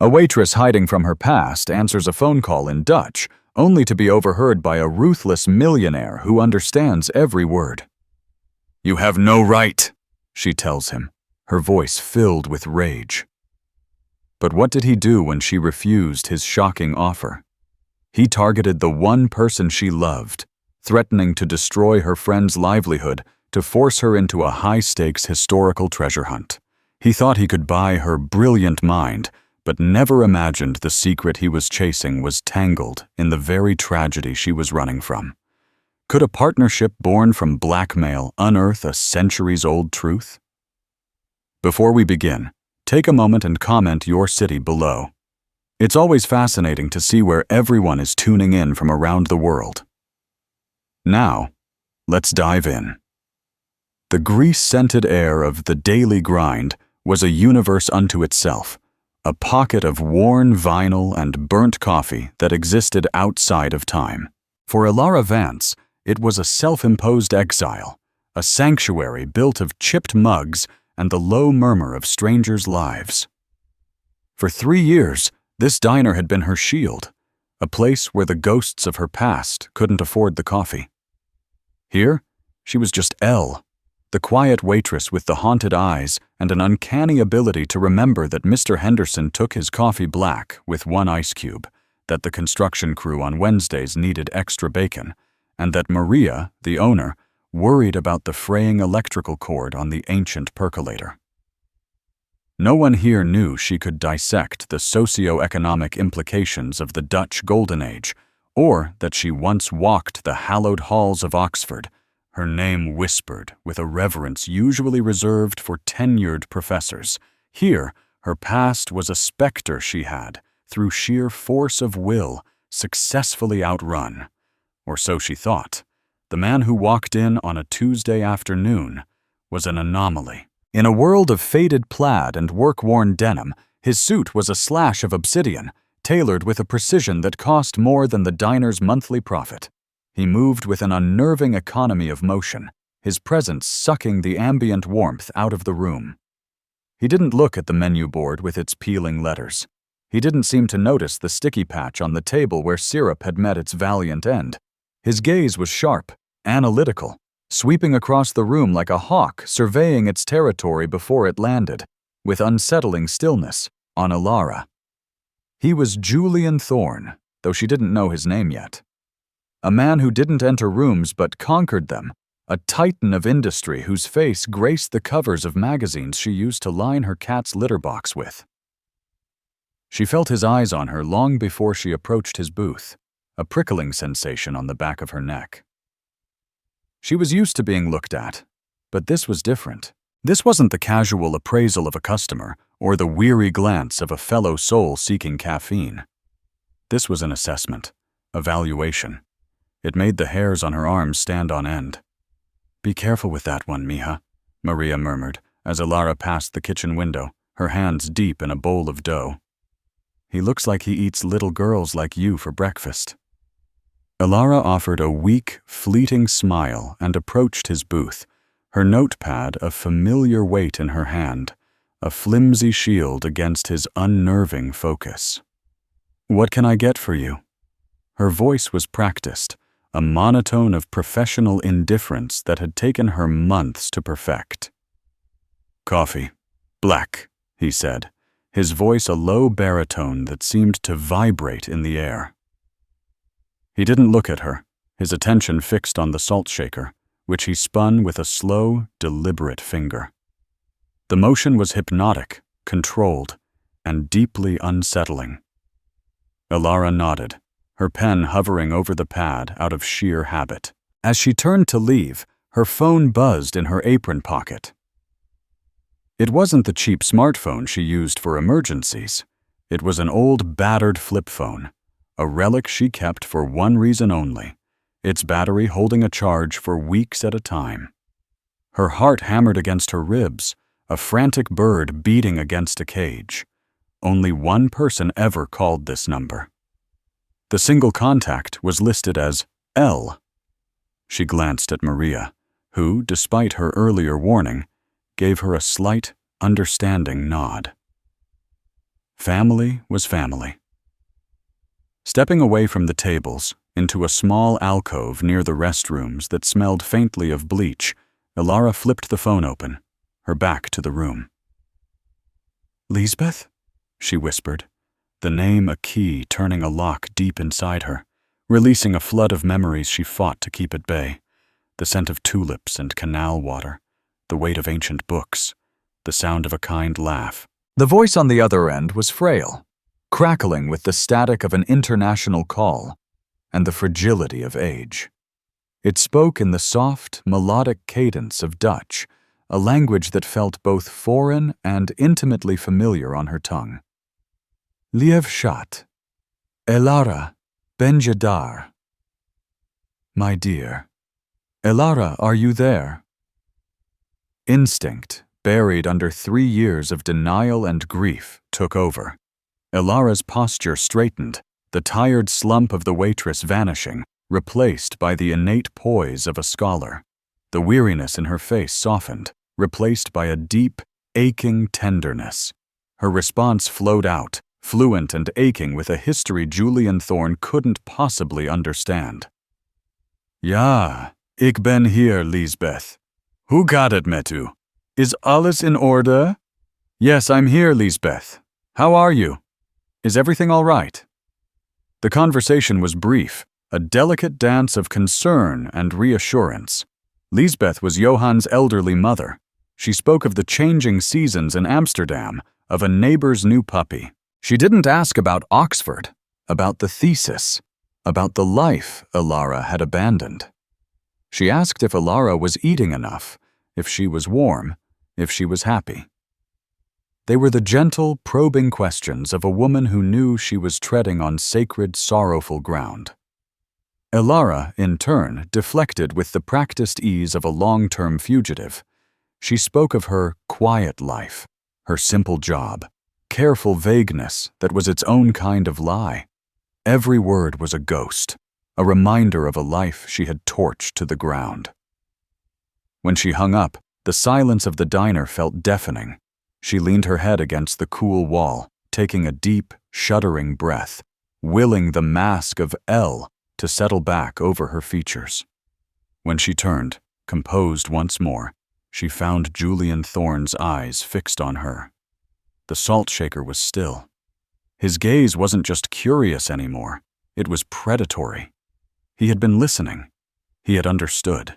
A waitress hiding from her past answers a phone call in Dutch, only to be overheard by a ruthless millionaire who understands every word. "You have no right," she tells him, her voice filled with rage. But what did he do when she refused his shocking offer? He targeted the one person she loved, threatening to destroy her friend's livelihood to force her into a high-stakes historical treasure hunt. He thought he could buy her brilliant mind, but never imagined the secret he was chasing was tangled in the very tragedy she was running from. Could a partnership born from blackmail unearth a centuries-old truth? Before we begin, take a moment and comment your city below. It's always fascinating to see where everyone is tuning in from around the world. Now, let's dive in. The grease-scented air of the daily grind was a universe unto itself, a pocket of worn vinyl and burnt coffee that existed outside of time. For Ilara Vance, it was a self-imposed exile, a sanctuary built of chipped mugs and the low murmur of strangers' lives. For 3 years, this diner had been her shield, a place where the ghosts of her past couldn't afford the coffee. Here, she was just Elle, the quiet waitress with the haunted eyes and an uncanny ability to remember that Mr. Henderson took his coffee black with 1 ice cube, that the construction crew on Wednesdays needed extra bacon, and that Maria, the owner, worried about the fraying electrical cord on the ancient percolator. No one here knew she could dissect the socio-economic implications of the Dutch Golden Age, or that she once walked the hallowed halls of Oxford, her name whispered with a reverence usually reserved for tenured professors. Here, her past was a specter she had, through sheer force of will, successfully outrun. Or so she thought. The man who walked in on a Tuesday afternoon was an anomaly. In a world of faded plaid and work-worn denim, his suit was a slash of obsidian, tailored with a precision that cost more than the diner's monthly profit. He moved with an unnerving economy of motion, his presence sucking the ambient warmth out of the room. He didn't look at the menu board with its peeling letters. He didn't seem to notice the sticky patch on the table where syrup had met its valiant end. His gaze was sharp, analytical, sweeping across the room like a hawk surveying its territory before it landed, with unsettling stillness, on Ilara. He was Julian Thorne, though she didn't know his name yet. A man who didn't enter rooms but conquered them, a titan of industry whose face graced the covers of magazines she used to line her cat's litter box with. She felt his eyes on her long before she approached his booth, a prickling sensation on the back of her neck. She was used to being looked at, but this was different. This wasn't the casual appraisal of a customer or the weary glance of a fellow soul seeking caffeine. This was an assessment, a valuation. It made the hairs on her arms stand on end. "Be careful with that one, mija," Maria murmured as Ilara passed the kitchen window, her hands deep in a bowl of dough. "He looks like he eats little girls like you for breakfast." Ilara offered a weak, fleeting smile and approached his booth, her notepad a familiar weight in her hand, a flimsy shield against his unnerving focus. "What can I get for you?" Her voice was practiced, a monotone of professional indifference that had taken her months to perfect. "Coffee. Black," he said, his voice a low baritone that seemed to vibrate in the air. He didn't look at her, his attention fixed on the salt shaker, which he spun with a slow, deliberate finger. The motion was hypnotic, controlled, and deeply unsettling. Ilara nodded, her pen hovering over the pad out of sheer habit. As she turned to leave, her phone buzzed in her apron pocket. It wasn't the cheap smartphone she used for emergencies. It was an old, battered flip phone, a relic she kept for one reason only, its battery holding a charge for weeks at a time. Her heart hammered against her ribs, a frantic bird beating against a cage. Only one person ever called this number. The single contact was listed as Elle. She glanced at Maria, who, despite her earlier warning, gave her a slight, understanding nod. Family was family. Stepping away from the tables, into a small alcove near the restrooms that smelled faintly of bleach, Ilara flipped the phone open, her back to the room. "Lisbeth?" she whispered, the name a key turning a lock deep inside her, releasing a flood of memories she fought to keep at bay. The scent of tulips and canal water, the weight of ancient books, the sound of a kind laugh. The voice on the other end was frail, crackling with the static of an international call and the fragility of age. It spoke in the soft, melodic cadence of Dutch, a language that felt both foreign and intimately familiar on her tongue. "Lief schat, Ilara, ben je daar?" "My dear. Ilara, are you there?" Instinct, buried under 3 years of denial and grief, took over. Ilara's posture straightened, the tired slump of the waitress vanishing, replaced by the innate poise of a scholar. The weariness in her face softened, replaced by a deep, aching tenderness. Her response flowed out, fluent and aching with a history Julian Thorne couldn't possibly understand. "Ja, ik ben hier, Lisbeth. Hoe gaat het met u? Is alles in orde?" "Yes, I'm here, Lisbeth. How are you? Is everything all right?" The conversation was brief, a delicate dance of concern and reassurance. Lisbeth was Johann's elderly mother. She spoke of the changing seasons in Amsterdam, of a neighbor's new puppy. She didn't ask about Oxford, about the thesis, about the life Ilara had abandoned. She asked if Ilara was eating enough, if she was warm, if she was happy. They were the gentle, probing questions of a woman who knew she was treading on sacred, sorrowful ground. Ilara, in turn, deflected with the practiced ease of a long-term fugitive. She spoke of her quiet life, her simple job, careful vagueness that was its own kind of lie. Every word was a ghost, a reminder of a life she had torched to the ground. When she hung up, the silence of the diner felt deafening. She leaned her head against the cool wall, taking a deep, shuddering breath, willing the mask of L to settle back over her features. When she turned, composed once more, she found Julian Thorne's eyes fixed on her. The salt shaker was still. His gaze wasn't just curious anymore, it was predatory. He had been listening. He had understood.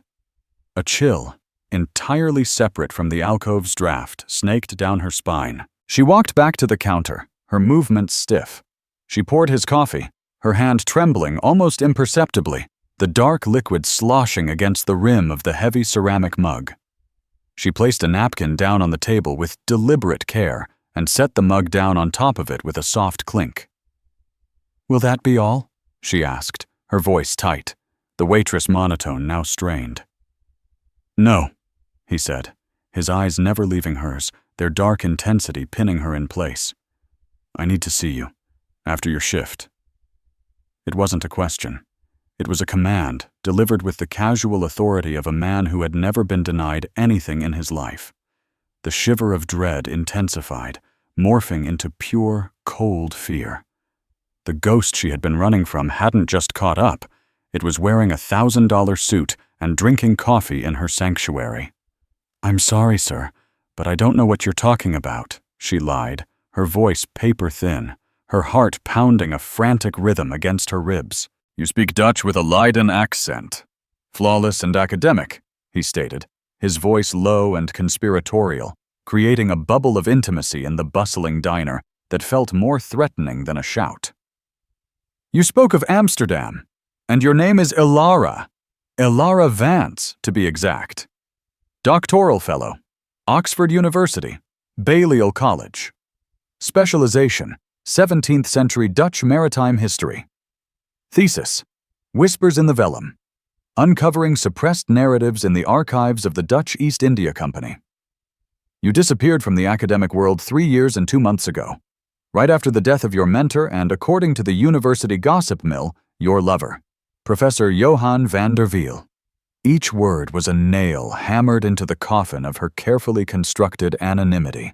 A chill, entirely separate from the alcove's draft, snaked down her spine. She walked back to the counter, her movements stiff. She poured his coffee, her hand trembling almost imperceptibly, the dark liquid sloshing against the rim of the heavy ceramic mug. She placed a napkin down on the table with deliberate care and set the mug down on top of it with a soft clink. "Will that be all?" she asked, her voice tight, the waitress monotone now strained. "No," he said, his eyes never leaving hers, their dark intensity pinning her in place. "I need to see you, after your shift." It wasn't a question. It was a command, delivered with the casual authority of a man who had never been denied anything in his life. The shiver of dread intensified, morphing into pure, cold fear. The ghost she had been running from hadn't just caught up. It was wearing a $1,000 suit and drinking coffee in her sanctuary. "I'm sorry, sir, but I don't know what you're talking about," she lied, her voice paper-thin, her heart pounding a frantic rhythm against her ribs. "You speak Dutch with a Leiden accent. Flawless and academic," he stated, his voice low and conspiratorial, creating a bubble of intimacy in the bustling diner that felt more threatening than a shout. "You spoke of Amsterdam, and your name is Ilara. Ilara Vance, to be exact. Doctoral Fellow, Oxford University, Balliol College. Specialization, 17th century Dutch maritime history. Thesis, Whispers in the Vellum, uncovering suppressed narratives in the archives of the Dutch East India Company. You disappeared from the academic world 3 years and 2 months ago, right after the death of your mentor and, according to the university gossip mill, your lover, Professor Johan van der Wiel." Each word was a nail hammered into the coffin of her carefully constructed anonymity.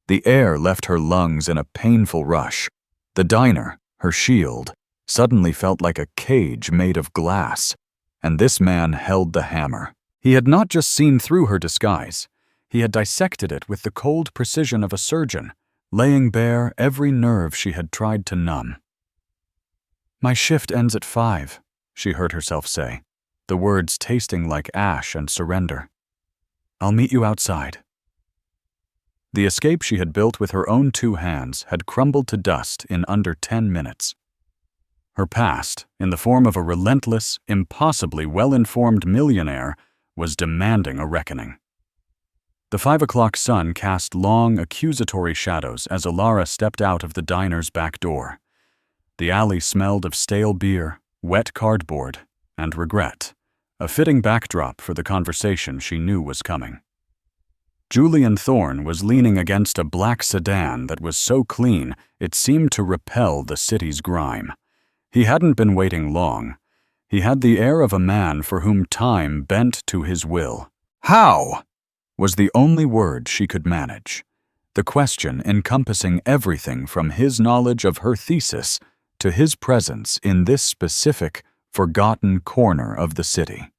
The air left her lungs in a painful rush. The diner, her shield, suddenly felt like a cage made of glass, and this man held the hammer. He had not just seen through her disguise. He had dissected it with the cold precision of a surgeon, laying bare every nerve she had tried to numb. "My shift ends at 5, she heard herself say, the words tasting like ash and surrender. "I'll meet you outside." The escape she had built with her own 2 hands had crumbled to dust in under 10 minutes. Her past, in the form of a relentless, impossibly well-informed millionaire, was demanding a reckoning. The 5 o'clock sun cast long, accusatory shadows as Alara stepped out of the diner's back door. The alley smelled of stale beer, wet cardboard, and regret, a fitting backdrop for the conversation she knew was coming. Julian Thorne was leaning against a black sedan that was so clean it seemed to repel the city's grime. He hadn't been waiting long. He had the air of a man for whom time bent to his will. "How?" was the only word she could manage, the question encompassing everything from his knowledge of her thesis to his presence in this specific, forgotten corner of the city.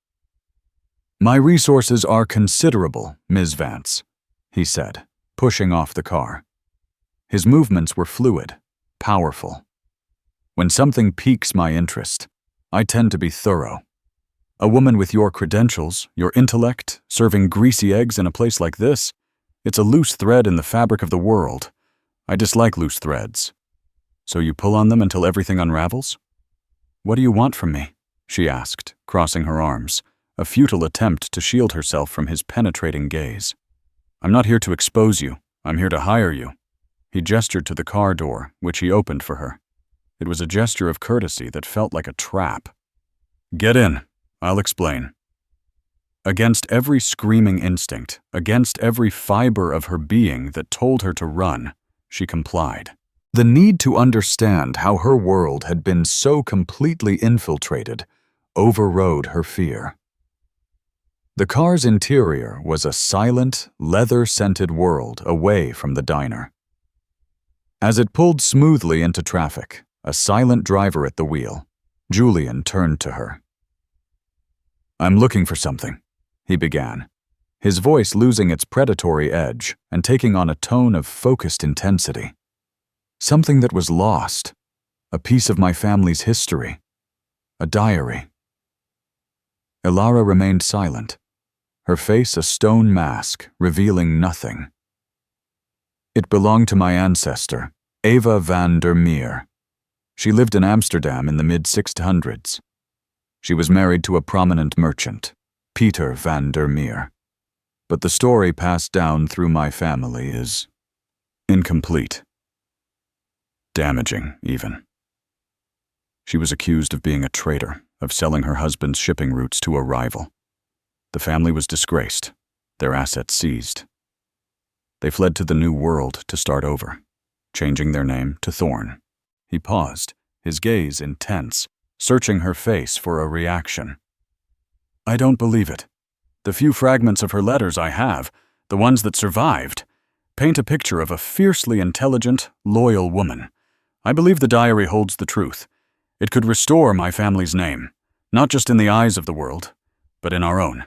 "My resources are considerable, Ms. Vance," he said, pushing off the car. His movements were fluid, powerful. "When something piques my interest, I tend to be thorough. A woman with your credentials, your intellect, serving greasy eggs in a place like this, it's a loose thread in the fabric of the world. I dislike loose threads. So you pull on them until everything unravels?" "What do you want from me?" she asked, crossing her arms, a futile attempt to shield herself from his penetrating gaze. "I'm not here to expose you. I'm here to hire you." He gestured to the car door, which he opened for her. It was a gesture of courtesy that felt like a trap. "Get in. I'll explain." Against every screaming instinct, against every fiber of her being that told her to run, she complied. The need to understand how her world had been so completely infiltrated overrode her fear. The car's interior was a silent, leather-scented world away from the diner. As it pulled smoothly into traffic, a silent driver at the wheel, Julian turned to her. "I'm looking for something," he began, his voice losing its predatory edge and taking on a tone of focused intensity. "Something that was lost, a piece of my family's history, a diary." Alara remained silent, her face a stone mask, revealing nothing. "It belonged to my ancestor, Eva van der Meer. She lived in Amsterdam in the mid-1600s. She was married to a prominent merchant, Peter van der Meer. But the story passed down through my family is incomplete. Damaging, even. She was accused of being a traitor, of selling her husband's shipping routes to a rival. The family was disgraced, their assets seized. They fled to the New World to start over, changing their name to Thorne." He paused, his gaze intense, searching her face for a reaction. "I don't believe it. The few fragments of her letters I have, the ones that survived, paint a picture of a fiercely intelligent, loyal woman. I believe the diary holds the truth. It could restore my family's name, not just in the eyes of the world, but in our own."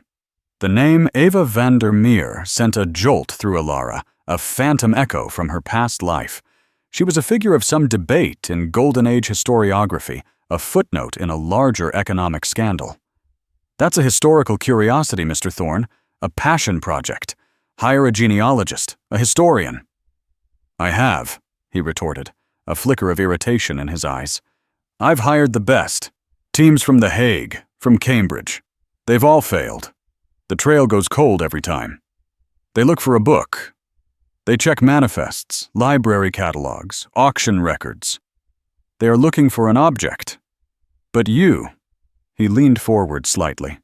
The name Eva van der Meer sent a jolt through Alara, a phantom echo from her past life. She was a figure of some debate in Golden Age historiography, a footnote in a larger economic scandal. "That's a historical curiosity, Mr. Thorne, a passion project. Hire a genealogist, a historian." "I have," he retorted, a flicker of irritation in his eyes. "I've hired the best. Teams from The Hague, from Cambridge. They've all failed. The trail goes cold every time. They look for a book. They check manifests, library catalogs, auction records. They are looking for an object. But you," he leaned forward slightly.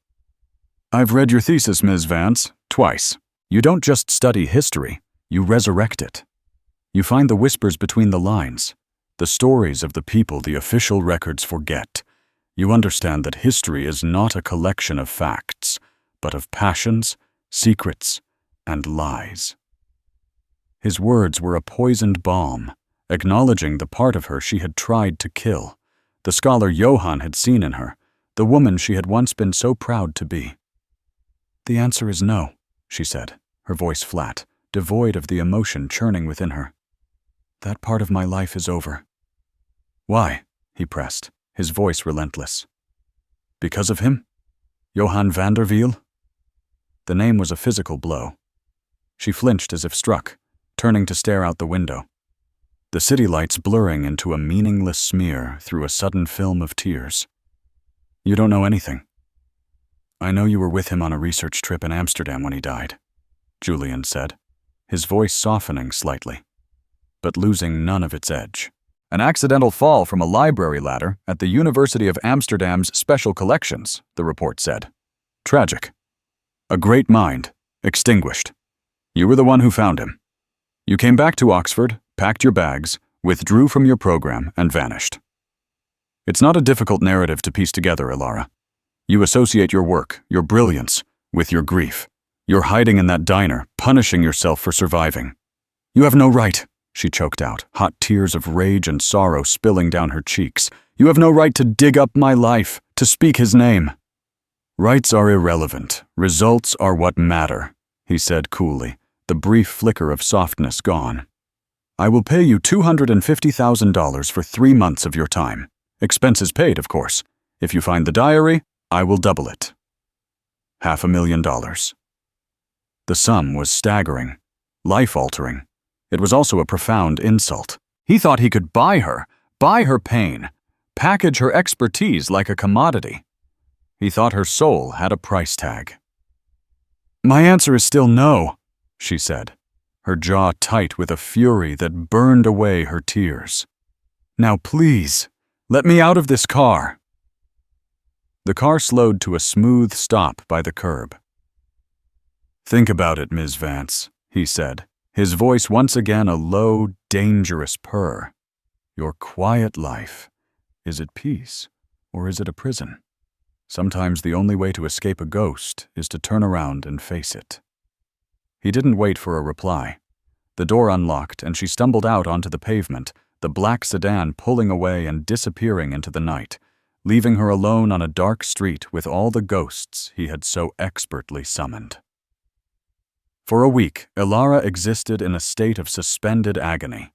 "I've read your thesis, Ms. Vance, twice. You don't just study history, you resurrect it. You find the whispers between the lines, the stories of the people the official records forget. You understand that history is not a collection of facts, but of passions, secrets, and lies." His words were a poisoned balm, acknowledging the part of her she had tried to kill, the scholar Johann had seen in her, the woman she had once been so proud to be. "The answer is no," she said, her voice flat, devoid of the emotion churning within her. "That part of my life is over." "Why?" he pressed, his voice relentless. "Because of him? Johann van der Wiel?" The name was a physical blow. She flinched as if struck, turning to stare out the window, the city lights blurring into a meaningless smear through a sudden film of tears. "You don't know anything." "I know you were with him on a research trip in Amsterdam when he died," Julian said, his voice softening slightly, but losing none of its edge. "An accidental fall from a library ladder at the University of Amsterdam's Special Collections," the report said. "Tragic. A great mind, extinguished. You were the one who found him. You came back to Oxford, packed your bags, withdrew from your program, and vanished. It's not a difficult narrative to piece together, Ilara. You associate your work, your brilliance, with your grief. You're hiding in that diner, punishing yourself for surviving. You have no right," she choked out, hot tears of rage and sorrow spilling down her cheeks. "You have no right to dig up my life, to speak his name." "Rights are irrelevant. Results are what matter," he said coolly, the brief flicker of softness gone. "I will pay you $250,000 for 3 months of your time. Expenses paid, of course. If you find the diary, I will double it. $500,000. The sum was staggering, life-altering. It was also a profound insult. He thought he could buy her pain, package her expertise like a commodity. He thought her soul had a price tag. "My answer is still no," she said, her jaw tight with a fury that burned away her tears. "Now please, let me out of this car." The car slowed to a smooth stop by the curb. "Think about it, Ms. Vance," he said, his voice once again a low, dangerous purr. "Your quiet life. Is it peace, or is it a prison? Sometimes the only way to escape a ghost is to turn around and face it." He didn't wait for a reply. The door unlocked and she stumbled out onto the pavement, the black sedan pulling away and disappearing into the night, leaving her alone on a dark street with all the ghosts he had so expertly summoned. For a week, Ilara existed in a state of suspended agony.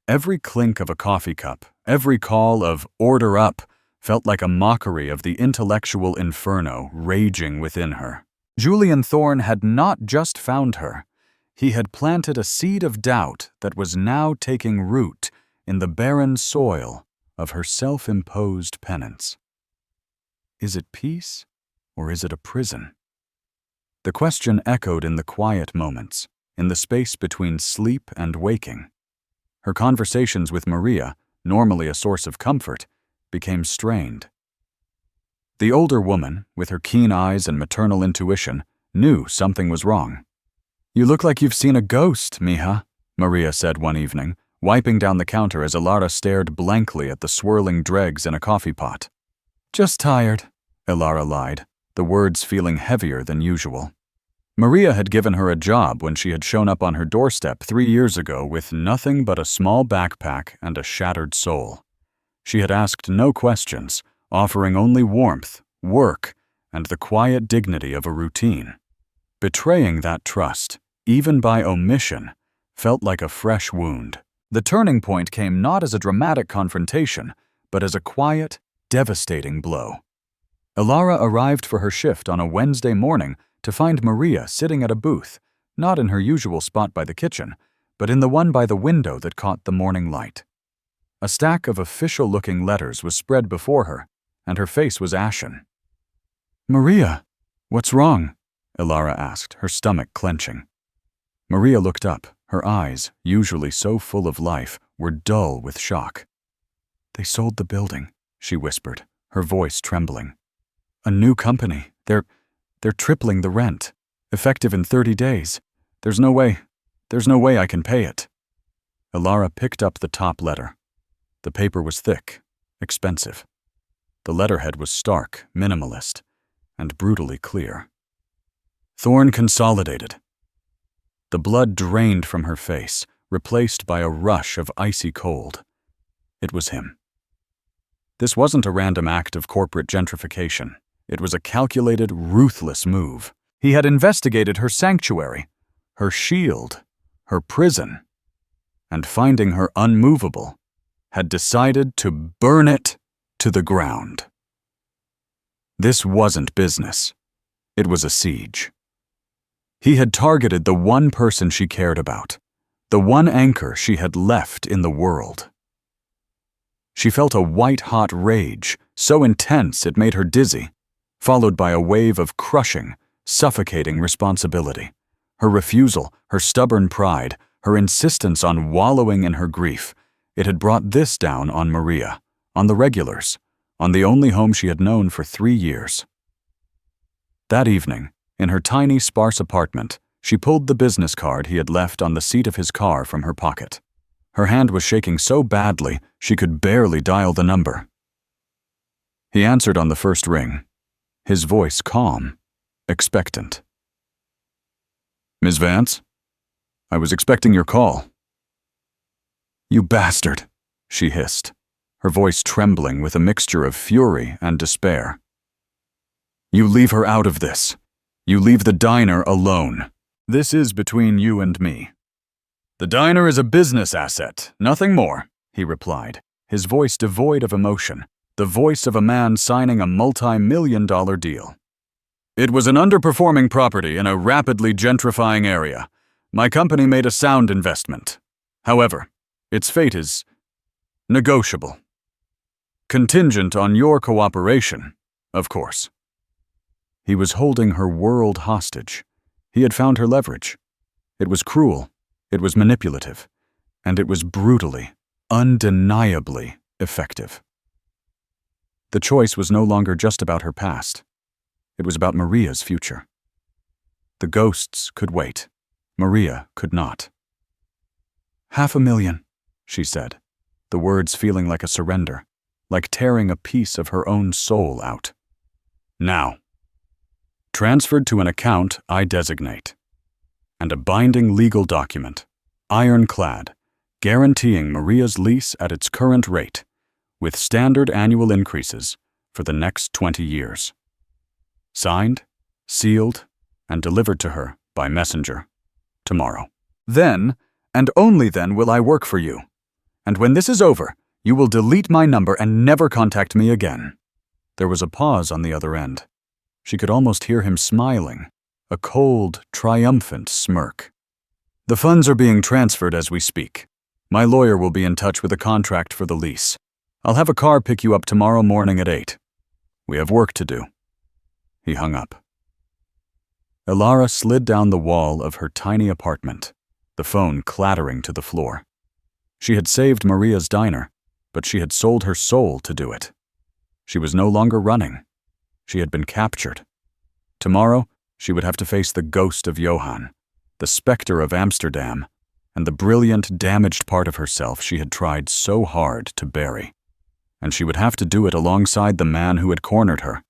Every clink of a coffee cup, every call of "order up," felt like a mockery of the intellectual inferno raging within her. Julian Thorne had not just found her. He had planted a seed of doubt that was now taking root in the barren soil of her self-imposed penance. Is it peace, or is it a prison? The question echoed in the quiet moments, in the space between sleep and waking. Her conversations with Maria, normally a source of comfort, became strained. The older woman, with her keen eyes and maternal intuition, knew something was wrong. "You look like you've seen a ghost, Mija," Maria said one evening, wiping down the counter as Ilara stared blankly at the swirling dregs in a coffee pot. "Just tired," Ilara lied, the words feeling heavier than usual. Maria had given her a job when she had shown up on her doorstep 3 years ago with nothing but a small backpack and a shattered soul. She had asked no questions, offering only warmth, work, and the quiet dignity of a routine. Betraying that trust, even by omission, felt like a fresh wound. The turning point came not as a dramatic confrontation, but as a quiet, devastating blow. Ilara arrived for her shift on a Wednesday morning to find Maria sitting at a booth, not in her usual spot by the kitchen, but in the one by the window that caught the morning light. A stack of official-looking letters was spread before her, and her face was ashen. "Maria, what's wrong?" Ilara asked, her stomach clenching. Maria looked up. Her eyes, usually so full of life, were dull with shock. "They sold the building," she whispered, her voice trembling. "A new company. They're tripling the rent, effective in 30 days. There's no way I can pay it." Ilara picked up the top letter. The paper was thick, expensive. The letterhead was stark, minimalist, and brutally clear. "Thorne Consolidated." The blood drained from her face, replaced by a rush of icy cold. It was him. This wasn't a random act of corporate gentrification. It was a calculated, ruthless move. He had investigated her sanctuary, her shield, her prison, and finding her unmovable, had decided to burn it to the ground. This wasn't business. It was a siege. He had targeted the one person she cared about, the one anchor she had left in the world. She felt a white-hot rage, so intense it made her dizzy, followed by a wave of crushing, suffocating responsibility. Her refusal, her stubborn pride, her insistence on wallowing in her grief, it had brought this down on Maria, on the regulars, on the only home she had known for 3 years. That evening, in her tiny, sparse apartment, she pulled the business card he had left on the seat of his car from her pocket. Her hand was shaking so badly she could barely dial the number. He answered on the first ring, his voice calm, expectant. "Ms. Vance? I was expecting your call." "You bastard," she hissed, her voice trembling with a mixture of fury and despair. "You leave her out of this. You leave the diner alone. This is between you and me." "The diner is a business asset, nothing more," he replied, his voice devoid of emotion, the voice of a man signing a multi-million-dollar deal. "It was an underperforming property in a rapidly gentrifying area. My company made a sound investment. However, its fate is negotiable. Contingent on your cooperation, of course." He was holding her world hostage. He had found her leverage. It was cruel, it was manipulative, and it was brutally, undeniably effective. The choice was no longer just about her past. It was about Maria's future. The ghosts could wait. Maria could not. "500,000, she said, the words feeling like a surrender, like tearing a piece of her own soul out. "Now. Transferred to an account I designate. And a binding legal document, ironclad, guaranteeing Maria's lease at its current rate, with standard annual increases for the next 20 years. Signed, sealed, and delivered to her by messenger tomorrow. Then, and only then, will I work for you. And when this is over, you will delete my number and never contact me again." There was a pause on the other end. She could almost hear him smiling, a cold, triumphant smirk. "The funds are being transferred as we speak. My lawyer will be in touch with a contract for the lease. I'll have a car pick you up tomorrow morning at 8. We have work to do." He hung up. Elara slid down the wall of her tiny apartment, the phone clattering to the floor. She had saved Maria's diner, but she had sold her soul to do it. She was no longer running. She had been captured. Tomorrow, she would have to face the ghost of Johann, the specter of Amsterdam, and the brilliant, damaged part of herself she had tried so hard to bury. And she would have to do it alongside the man who had cornered her,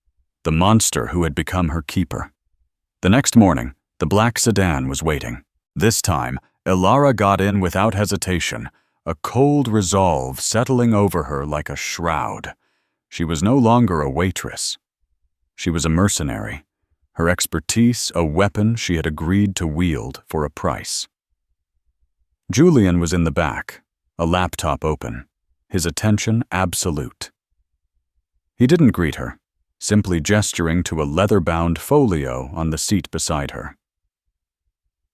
the monster who had become her keeper. The next morning, the black sedan was waiting. This time, Elara got in without hesitation, a cold resolve settling over her like a shroud. She was no longer a waitress. She was a mercenary, her expertise a weapon she had agreed to wield for a price. Julian was in the back, a laptop open, his attention absolute. He didn't greet her, simply gesturing to a leather-bound folio on the seat beside her.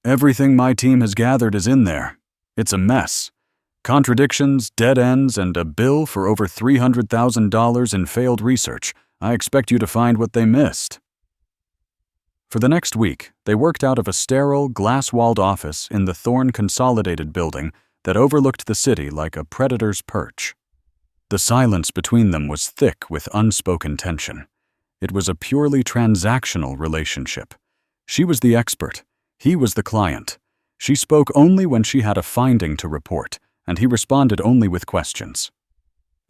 "Everything my team has gathered is in there. It's a mess. Contradictions, dead ends, and a bill for over $300,000 in failed research. I expect you to find what they missed." For the next week, they worked out of a sterile, glass-walled office in the Thorn Consolidated building that overlooked the city like a predator's perch. The silence between them was thick with unspoken tension. It was a purely transactional relationship. She was the expert. He was the client. She spoke only when she had a finding to report, and he responded only with questions.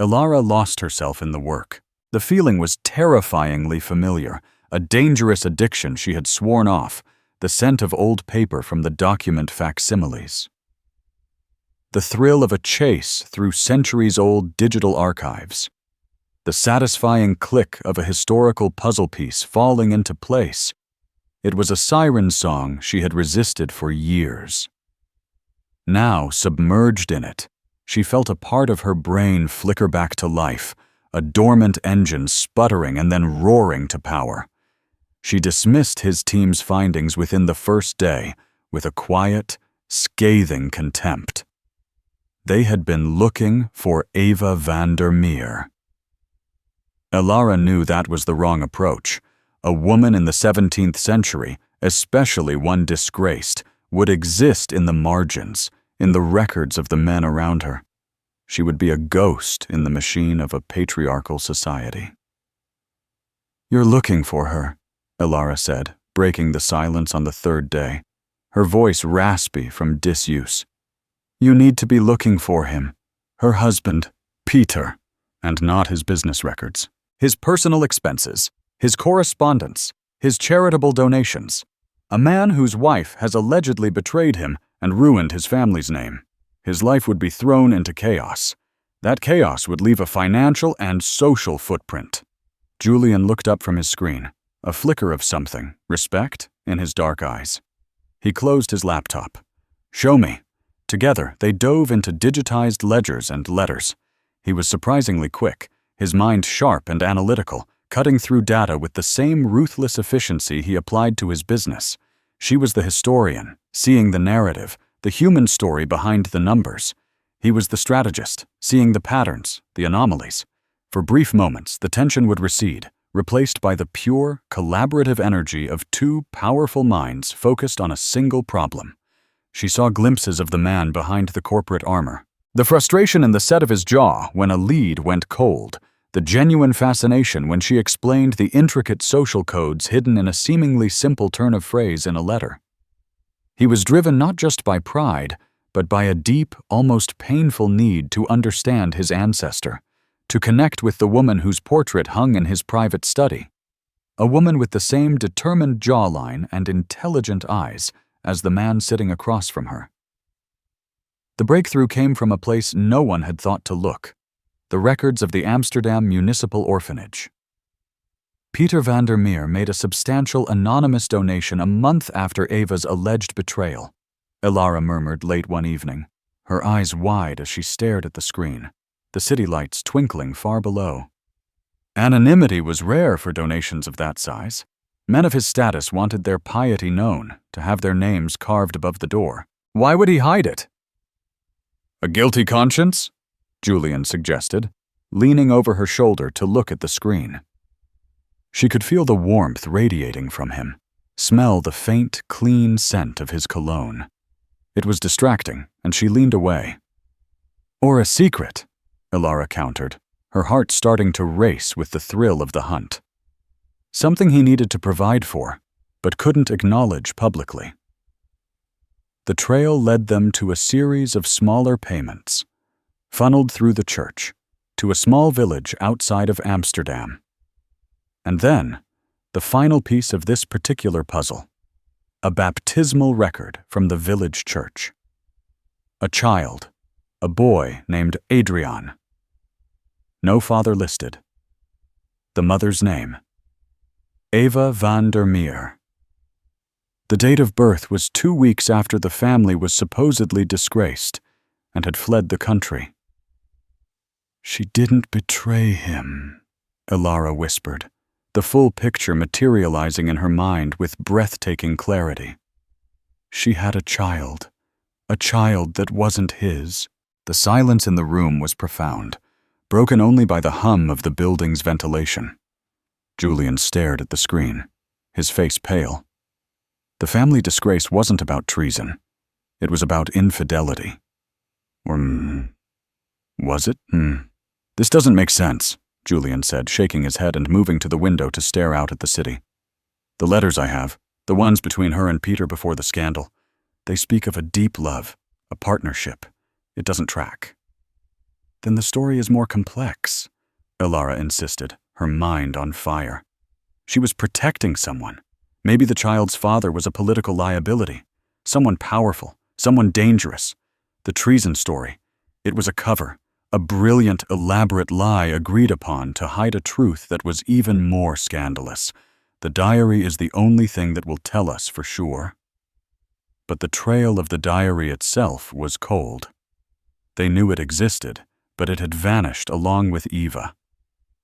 Elara lost herself in the work. The feeling was terrifyingly familiar, a dangerous addiction she had sworn off, the scent of old paper from the document facsimiles. The thrill of a chase through centuries-old digital archives. The satisfying click of a historical puzzle piece falling into place. It was a siren song she had resisted for years. Now, submerged in it, she felt a part of her brain flicker back to life, a dormant engine sputtering and then roaring to power. She dismissed his team's findings within the first day with a quiet, scathing contempt. They had been looking for Ava Vandermeer. Elara knew that was the wrong approach. A woman in the 17th century, especially one disgraced, would exist in the margins, in the records of the men around her. She would be a ghost in the machine of a patriarchal society. "You're looking for her," Elara said, breaking the silence on the third day, her voice raspy from disuse. "You need to be looking for him, her husband, Peter, and not his business records, his personal expenses, his correspondence, his charitable donations. A man whose wife has allegedly betrayed him and ruined his family's name. His life would be thrown into chaos. That chaos would leave a financial and social footprint." Julian looked up from his screen, a flicker of something, respect, in his dark eyes. He closed his laptop. "Show me." Together, they dove into digitized ledgers and letters. He was surprisingly quick, his mind sharp and analytical, cutting through data with the same ruthless efficiency he applied to his business. She was the historian, seeing the narrative, the human story behind the numbers. He was the strategist, seeing the patterns, the anomalies. For brief moments, the tension would recede, replaced by the pure, collaborative energy of two powerful minds focused on a single problem. She saw glimpses of the man behind the corporate armor. The frustration in the set of his jaw when a lead went cold. The genuine fascination when she explained the intricate social codes hidden in a seemingly simple turn of phrase in a letter. He was driven not just by pride, but by a deep, almost painful need to understand his ancestor, to connect with the woman whose portrait hung in his private study. A woman with the same determined jawline and intelligent eyes as the man sitting across from her. The breakthrough came from a place no one had thought to look. The records of the Amsterdam Municipal Orphanage. Peter Vandermeer made a substantial anonymous donation a month after Ava's alleged betrayal. Elara murmured late one evening, her eyes wide as she stared at the screen, the city lights twinkling far below. Anonymity was rare for donations of that size. Men of his status wanted their piety known, to have their names carved above the door. Why would he hide it? "A guilty conscience?" Julian suggested, leaning over her shoulder to look at the screen. She could feel the warmth radiating from him, smell the faint, clean scent of his cologne. It was distracting, and she leaned away. "Or a secret," Elara countered, her heart starting to race with the thrill of the hunt. Something he needed to provide for, but couldn't acknowledge publicly. The trail led them to a series of smaller payments, funneled through the church, to a small village outside of Amsterdam. And then, the final piece of this particular puzzle, a baptismal record from the village church. A child, a boy named Adrian. No father listed. The mother's name, Ava Vandermeer. The date of birth was 2 weeks after the family was supposedly disgraced and had fled the country. "She didn't betray him," Elara whispered, the full picture materializing in her mind with breathtaking clarity. "She had a child that wasn't his." The silence in the room was profound, broken only by the hum of the building's ventilation. Julian stared at the screen, his face pale. The family disgrace wasn't about treason. It was about infidelity. Or, was it? "This doesn't make sense," Julian said, shaking his head and moving to the window to stare out at the city. "The letters I have, the ones between her and Peter before the scandal, they speak of a deep love, a partnership. It doesn't track." "Then the story is more complex," Elara insisted, her mind on fire. She was protecting someone. Maybe the child's father was a political liability, someone powerful, someone dangerous. The treason story. It was a cover, a brilliant, elaborate lie agreed upon to hide a truth that was even more scandalous. The diary is the only thing that will tell us for sure. But the trail of the diary itself was cold. They knew it existed, but it had vanished along with Eva.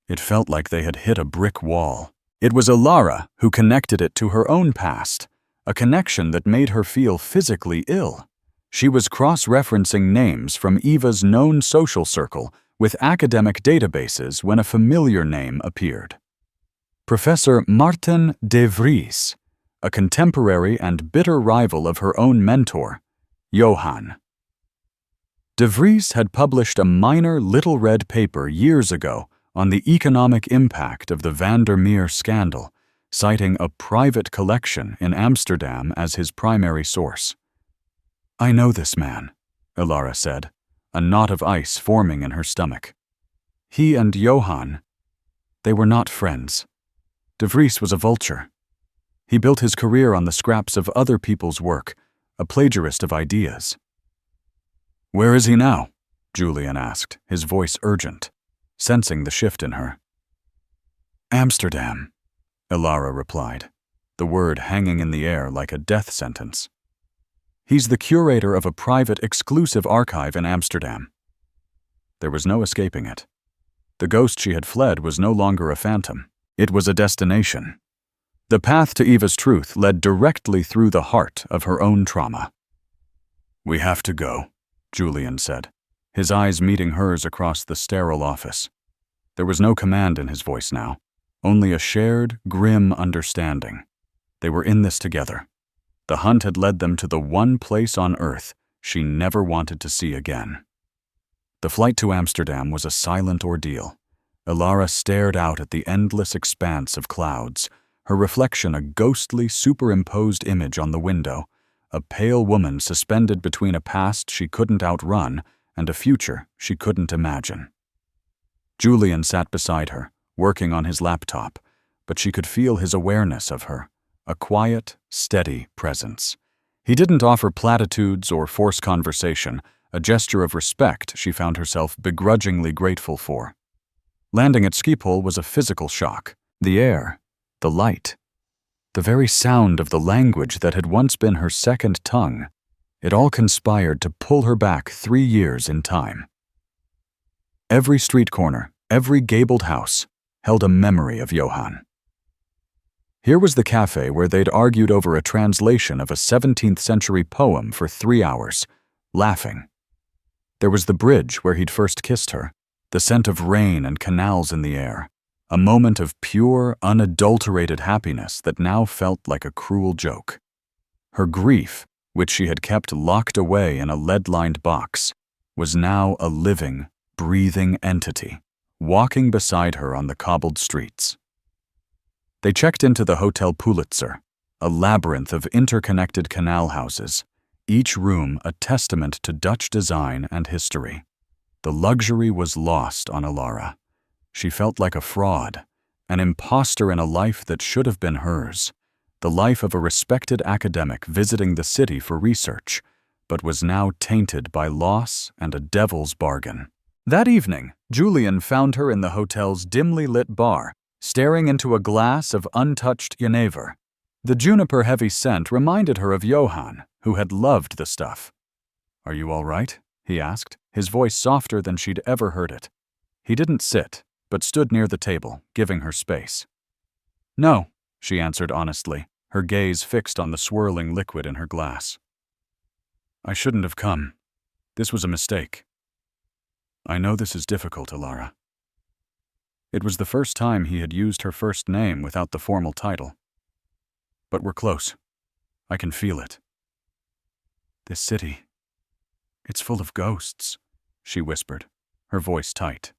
It felt like they had hit a brick wall. It was Alara who connected it to her own past, a connection that made her feel physically ill. She was cross-referencing names from Eva's known social circle with academic databases when a familiar name appeared. Professor Martin de Vries, a contemporary and bitter rival of her own mentor, Johan. De Vries had published a minor little red paper years ago on the economic impact of the Vandermeer scandal, citing a private collection in Amsterdam as his primary source. "I know this man," Alara said, a knot of ice forming in her stomach. He and Johan, they were not friends. De Vries was a vulture. He built his career on the scraps of other people's work, a plagiarist of ideas. "Where is he now?" Julian asked, his voice urgent, sensing the shift in her. "Amsterdam," Alara replied, the word hanging in the air like a death sentence. "He's the curator of a private, exclusive archive in Amsterdam." There was no escaping it. The ghost she had fled was no longer a phantom. It was a destination. The path to Eva's truth led directly through the heart of her own trauma. "We have to go," Julian said, his eyes meeting hers across the sterile office. There was no command in his voice now, only a shared, grim understanding. They were in this together. The hunt had led them to the one place on Earth she never wanted to see again. The flight to Amsterdam was a silent ordeal. Alara stared out at the endless expanse of clouds, her reflection a ghostly, superimposed image on the window, a pale woman suspended between a past she couldn't outrun and a future she couldn't imagine. Julian sat beside her, working on his laptop, but she could feel his awareness of her, a quiet, steady presence. He didn't offer platitudes or force conversation, a gesture of respect she found herself begrudgingly grateful for. Landing at Schiphol was a physical shock. The air, the light, the very sound of the language that had once been her second tongue, it all conspired to pull her back 3 years in time. Every street corner, every gabled house, held a memory of Johan. Here was the cafe where they'd argued over a translation of a 17th century poem for 3 hours, laughing. There was the bridge where he'd first kissed her, the scent of rain and canals in the air, a moment of pure, unadulterated happiness that now felt like a cruel joke. Her grief, which she had kept locked away in a lead-lined box, was now a living, breathing entity, walking beside her on the cobbled streets. They checked into the Hotel Pulitzer, a labyrinth of interconnected canal houses, each room a testament to Dutch design and history. The luxury was lost on Alara. She felt like a fraud, an imposter in a life that should have been hers, the life of a respected academic visiting the city for research, but was now tainted by loss and a devil's bargain. That evening, Julian found her in the hotel's dimly lit bar, staring into a glass of untouched Genever. The juniper-heavy scent reminded her of Johan, who had loved the stuff. "Are you all right?" he asked, his voice softer than she'd ever heard it. He didn't sit, but stood near the table, giving her space. "No," she answered honestly, her gaze fixed on the swirling liquid in her glass. "I shouldn't have come. This was a mistake." "I know this is difficult, Alara." It was the first time he had used her first name without the formal title. "But we're close. I can feel it." "This city, it's full of ghosts," she whispered, her voice tight.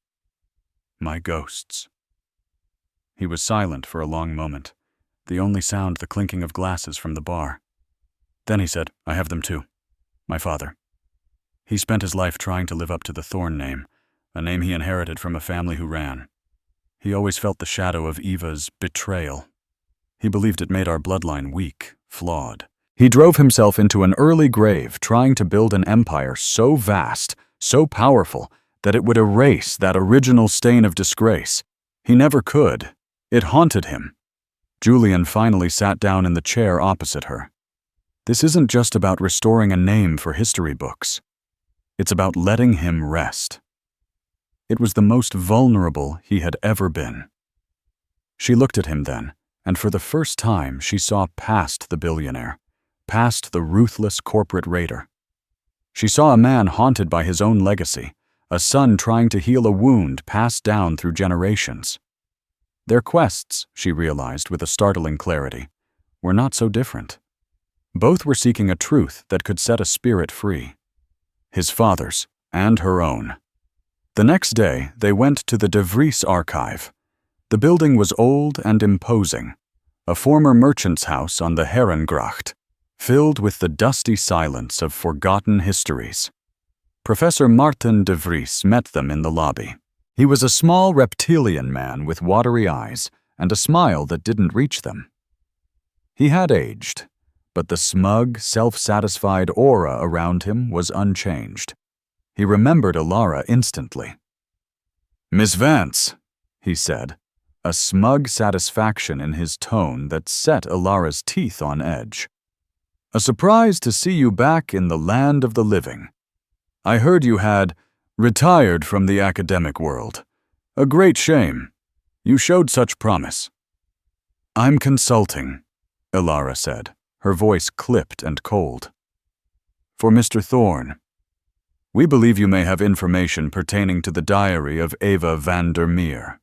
"My ghosts." He was silent for a long moment, the only sound the clinking of glasses from the bar. Then he said, "I have them too. My father. He spent his life trying to live up to the Thorn name, a name he inherited from a family who ran. He always felt the shadow of Eva's betrayal. He believed it made our bloodline weak, flawed, He drove himself into an early grave, trying to build an empire so vast, so powerful, that it would erase that original stain of disgrace. He never could. It haunted him. Julian finally sat down in the chair opposite her. This isn't just about restoring a name for history books. It's about letting him rest. It was the most vulnerable he had ever been. She looked at him then, and for the first time she saw past the billionaire, past the ruthless corporate raider. She saw a man haunted by his own legacy, a son trying to heal a wound passed down through generations. Their quests, she realized with a startling clarity, were not so different. Both were seeking a truth that could set a spirit free. His father's and her own. The next day, they went to the De Vries archive. The building was old and imposing, a former merchant's house on the Herengracht, filled with the dusty silence of forgotten histories. Professor Martin De Vries met them in the lobby. He was a small reptilian man with watery eyes and a smile that didn't reach them. He had aged, but the smug, self-satisfied aura around him was unchanged. He remembered Alara instantly. "Miss Vance," he said, a smug satisfaction in his tone that set Alara's teeth on edge. "A surprise to see you back in the land of the living. I heard you had retired from the academic world. A great shame. You showed such promise." "I'm consulting," Alara said, her voice clipped and cold. "For Mr. Thorne. We believe you may have information pertaining to the diary of Eva van der Meer."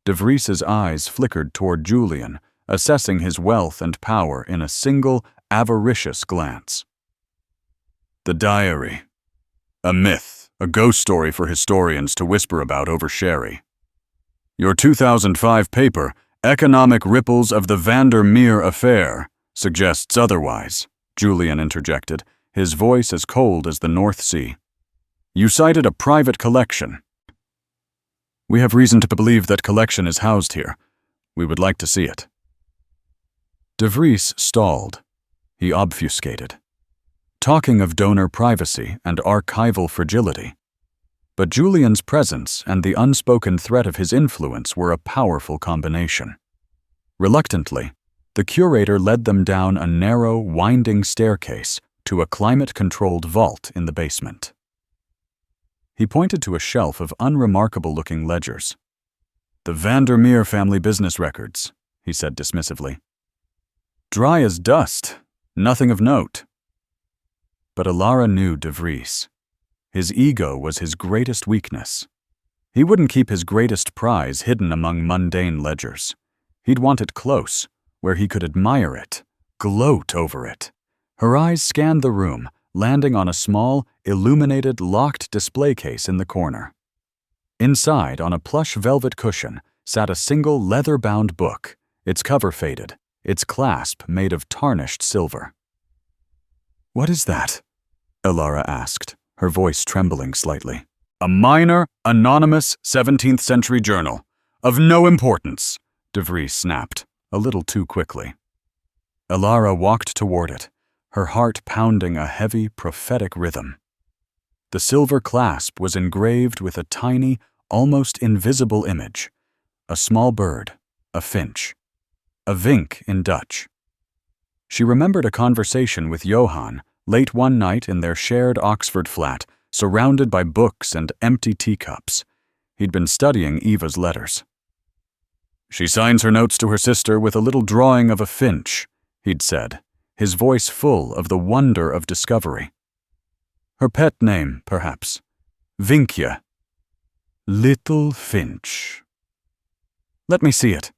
De Vries's eyes flickered toward Julian, assessing his wealth and power in a single, avaricious glance. "The diary. A myth, a ghost story for historians to whisper about over sherry. Your 2005 paper, Economic Ripples of the Van der Meer Affair, suggests otherwise," Julian interjected, his voice as cold as the North Sea. "You cited a private collection." "We have reason to believe that collection is housed here. We would like to see it." De Vries stalled. He obfuscated. Talking of donor privacy and archival fragility. But Julian's presence and the unspoken threat of his influence were a powerful combination. Reluctantly, the curator led them down a narrow, winding staircase to a climate-controlled vault in the basement. He pointed to a shelf of unremarkable-looking ledgers. "The Van der Meer family business records," he said dismissively. "Dry as dust. Nothing of note." But Alara knew De Vries. His ego was his greatest weakness. He wouldn't keep his greatest prize hidden among mundane ledgers. He'd want it close, where he could admire it, gloat over it. Her eyes scanned the room, landing on a small, illuminated, locked display case in the corner. Inside, on a plush velvet cushion, sat a single leather-bound book, its cover faded, its clasp made of tarnished silver. "What is that?" Alara asked, her voice trembling slightly. "A minor, anonymous 17th century journal. Of no importance," De Vries snapped, a little too quickly. Alara walked toward it, her heart pounding a heavy, prophetic rhythm. The silver clasp was engraved with a tiny, almost invisible image. A small bird, a finch. A vink in Dutch. She remembered a conversation with Johan late one night in their shared Oxford flat, surrounded by books and empty teacups. He'd been studying Eva's letters. "She signs her notes to her sister with a little drawing of a finch," he'd said, his voice full of the wonder of discovery. "Her pet name, perhaps. Vinkje. Little Finch." "Let me see it,"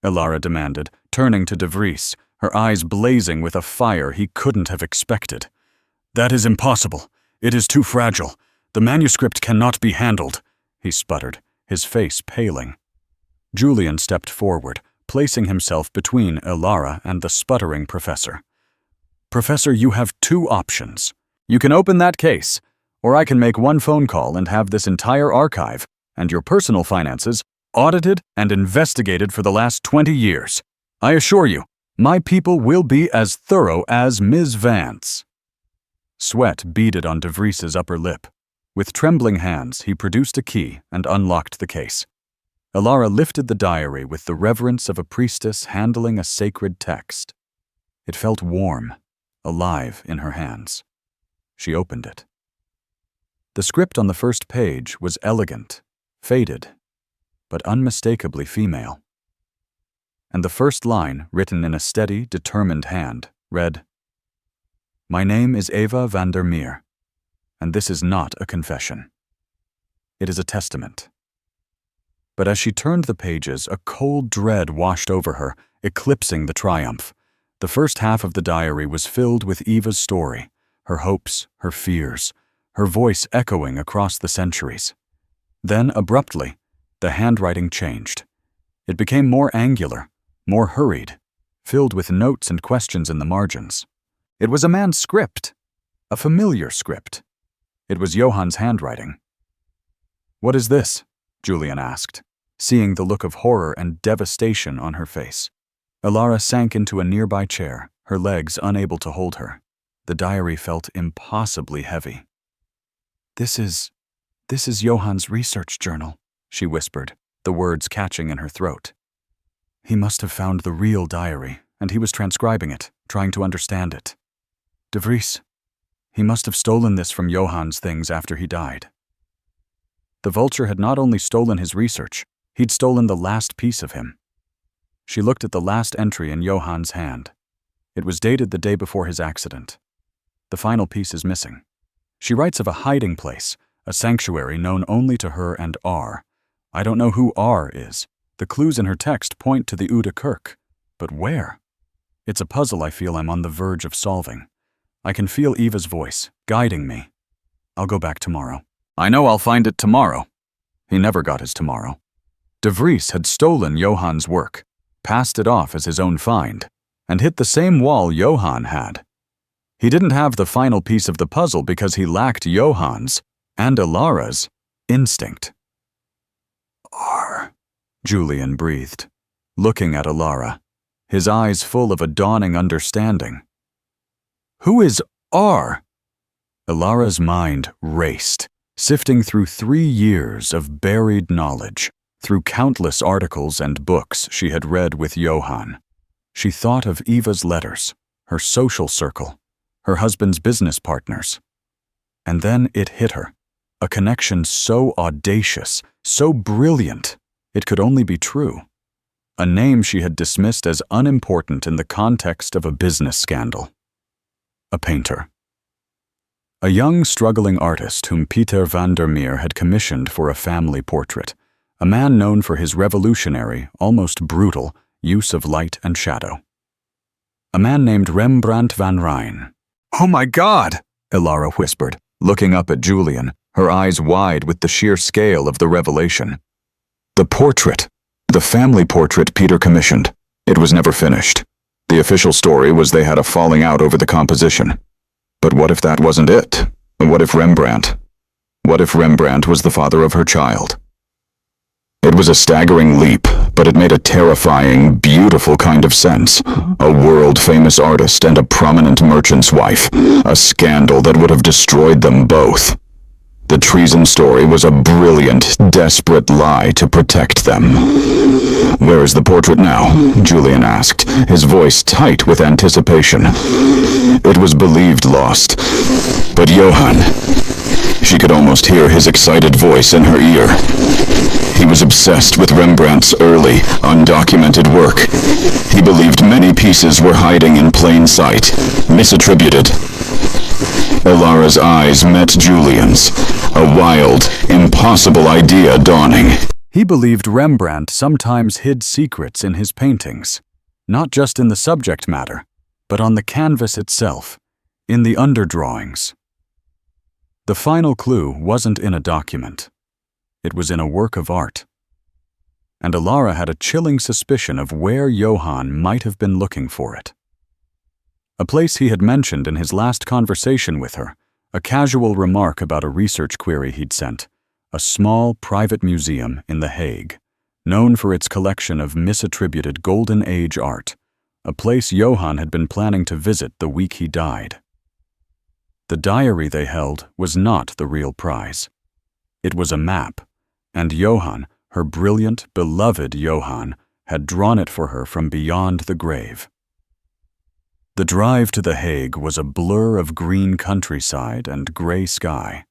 Alara demanded, turning to De Vries, her eyes blazing with a fire he couldn't have expected. "That is impossible. It is too fragile. The manuscript cannot be handled," he sputtered, his face paling. Julian stepped forward, placing himself between Alara and the sputtering professor. "Professor, you have two options. You can open that case, or I can make one phone call and have this entire archive, and your personal finances, audited and investigated for the last 20 years. I assure you, My people will be as thorough as Ms. Vance. Sweat beaded on De Vries's upper lip. With trembling hands, he produced a key and unlocked the case. Alara lifted the diary with the reverence of a priestess handling a sacred text. It felt warm, alive in her hands. She opened it. The script on the first page was elegant, faded, but unmistakably female. And the first line, written in a steady, determined hand, read, "My name is Eva van der Meer, and this is not a confession. It is a testament." But as she turned the pages, a cold dread washed over her, eclipsing the triumph. The first half of the diary was filled with Eva's story, her hopes, her fears, her voice echoing across the centuries. Then, abruptly, the handwriting changed. It became more angular, more hurried, filled with notes and questions in the margins. It was a man's script, a familiar script. It was Johann's handwriting. "What is this?" Julian asked, seeing the look of horror and devastation on her face. Alara sank into a nearby chair, her legs unable to hold her. The diary felt impossibly heavy. This is Johann's research journal," she whispered, the words catching in her throat. "He must have found the real diary, and he was transcribing it, trying to understand it. De Vries, he must have stolen this from Johann's things after he died." The vulture had not only stolen his research, he'd stolen the last piece of him. She looked at the last entry in Johann's hand. It was dated the day before his accident. The final piece is missing. She writes of a hiding place, a sanctuary known only to her and R. I don't know who R is. The clues in her text point to the Oude Kerk. But where? It's a puzzle I feel I'm on the verge of solving. I can feel Eva's voice, guiding me. I'll go back tomorrow. I know I'll find it tomorrow. He never got his tomorrow. De Vries had stolen Johann's work, passed it off as his own find, and hit the same wall Johann had. He didn't have the final piece of the puzzle because he lacked Johann's and Alara's instinct. "R," Julian breathed, looking at Alara, his eyes full of a dawning understanding. "Who is R?" Alara's mind raced, sifting through 3 years of buried knowledge, through countless articles and books she had read with Johann. She thought of Eva's letters, her social circle, her husband's business partners. And then it hit her, a connection so audacious, so brilliant, it could only be true. A name she had dismissed as unimportant in the context of a business scandal. A painter. A young, struggling artist whom Pieter van der Meer had commissioned for a family portrait, a man known for his revolutionary, almost brutal, use of light and shadow. A man named Rembrandt van Rijn. "Oh my God!" Alara whispered, looking up at Julian, her eyes wide with the sheer scale of the revelation. "The portrait. The family portrait Peter commissioned. It was never finished. The official story was they had a falling out over the composition. But what if that wasn't it? What if Rembrandt was the father of her child?" It was a staggering leap, but it made a terrifying, beautiful kind of sense. A world-famous artist and a prominent merchant's wife. A scandal that would have destroyed them both. The treason story was a brilliant, desperate lie to protect them. "Where is the portrait now?" Julian asked, his voice tight with anticipation. It was believed lost. But Johann... She could almost hear his excited voice in her ear. He was obsessed with Rembrandt's early, undocumented work. He believed many pieces were hiding in plain sight, misattributed. Alara's eyes met Julian's, a wild, impossible idea dawning. He believed Rembrandt sometimes hid secrets in his paintings, not just in the subject matter, but on the canvas itself, in the underdrawings. The final clue wasn't in a document. It was in a work of art. And Alara had a chilling suspicion of where Johann might have been looking for it. A place he had mentioned in his last conversation with her, a casual remark about a research query he'd sent, a small private museum in The Hague, known for its collection of misattributed Golden Age art, a place Johan had been planning to visit the week he died. The diary they held was not the real prize. It was a map, and Johan, her brilliant, beloved Johan, had drawn it for her from beyond the grave. The drive to The Hague was a blur of green countryside and gray sky.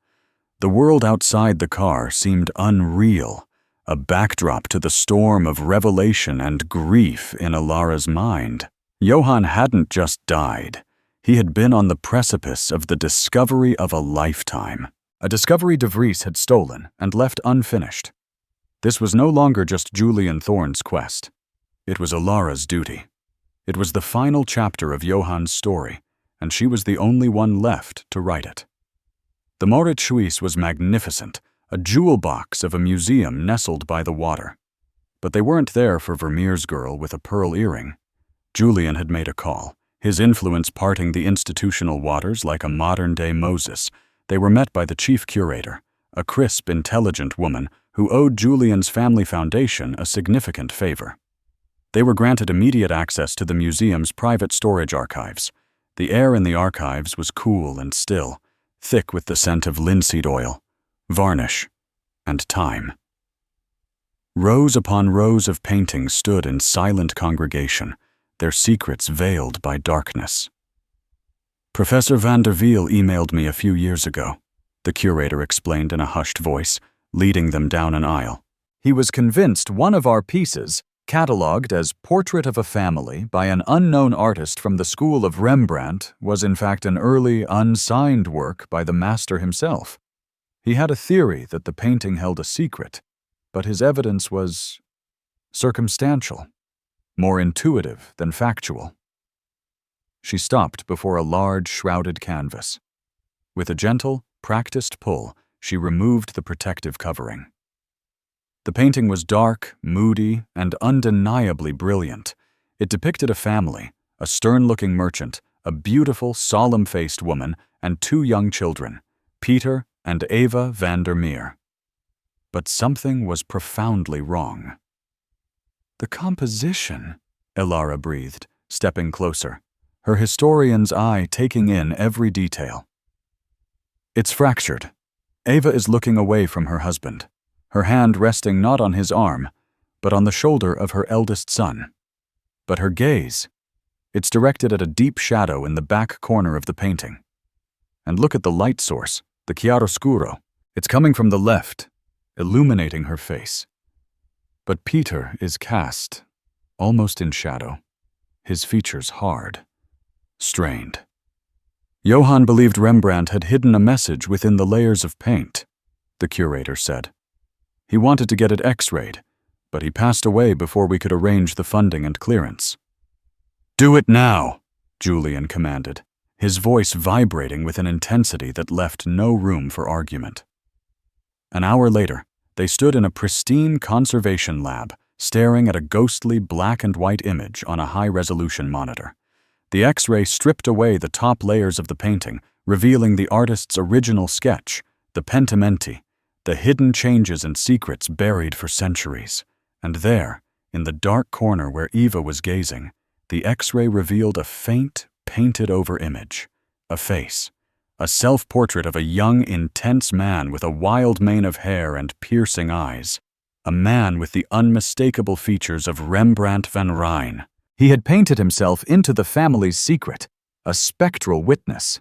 The world outside the car seemed unreal, a backdrop to the storm of revelation and grief in Alara's mind. Johan hadn't just died. He had been on the precipice of the discovery of a lifetime. A discovery De Vries had stolen and left unfinished. This was no longer just Julian Thorne's quest. It was Alara's duty. It was the final chapter of Johan's story, and she was the only one left to write it. The Mauritshuis was magnificent, a jewel box of a museum nestled by the water. But they weren't there for Vermeer's girl with a pearl earring. Julian had made a call, his influence parting the institutional waters like a modern-day Moses. They were met by the chief curator, a crisp, intelligent woman who owed Julian's family foundation a significant favor. They were granted immediate access to the museum's private storage archives. The air in the archives was cool and still, thick with the scent of linseed oil, varnish, and time. Rows upon rows of paintings stood in silent congregation, their secrets veiled by darkness. Professor van der Wiel emailed me a few years ago, the curator explained in a hushed voice, leading them down an aisle. He was convinced one of our pieces, catalogued as Portrait of a Family by an unknown artist from the school of Rembrandt, was in fact an early, unsigned work by the master himself. He had a theory that the painting held a secret, but his evidence was circumstantial, more intuitive than factual. She stopped before a large, shrouded canvas. With a gentle, practiced pull, she removed the protective covering. The painting was dark, moody, and undeniably brilliant. It depicted a family, a stern-looking merchant, a beautiful, solemn-faced woman, and two young children, Peter and Eva van der Meer. But something was profoundly wrong. "The composition," Alara breathed, stepping closer, her historian's eye taking in every detail. "It's fractured. Eva is looking away from her husband, her hand resting not on his arm, but on the shoulder of her eldest son. But her gaze, it's directed at a deep shadow in the back corner of the painting. And look at the light source, the chiaroscuro. It's coming from the left, illuminating her face. But Peter is cast, almost in shadow, his features hard, strained. Johan believed Rembrandt had hidden a message within the layers of paint," the curator said. "He wanted to get it X-rayed, but he passed away before we could arrange the funding and clearance." "Do it now," Julian commanded, his voice vibrating with an intensity that left no room for argument. An hour later, they stood in a pristine conservation lab, staring at a ghostly black and white image on a high-resolution monitor. The X-ray stripped away the top layers of the painting, revealing the artist's original sketch, the pentimenti, the hidden changes and secrets buried for centuries. And there, in the dark corner where Eva was gazing, the X-ray revealed a faint, painted-over image, a face, a self-portrait of a young, intense man with a wild mane of hair and piercing eyes, a man with the unmistakable features of Rembrandt van Rijn. He had painted himself into the family's secret, a spectral witness.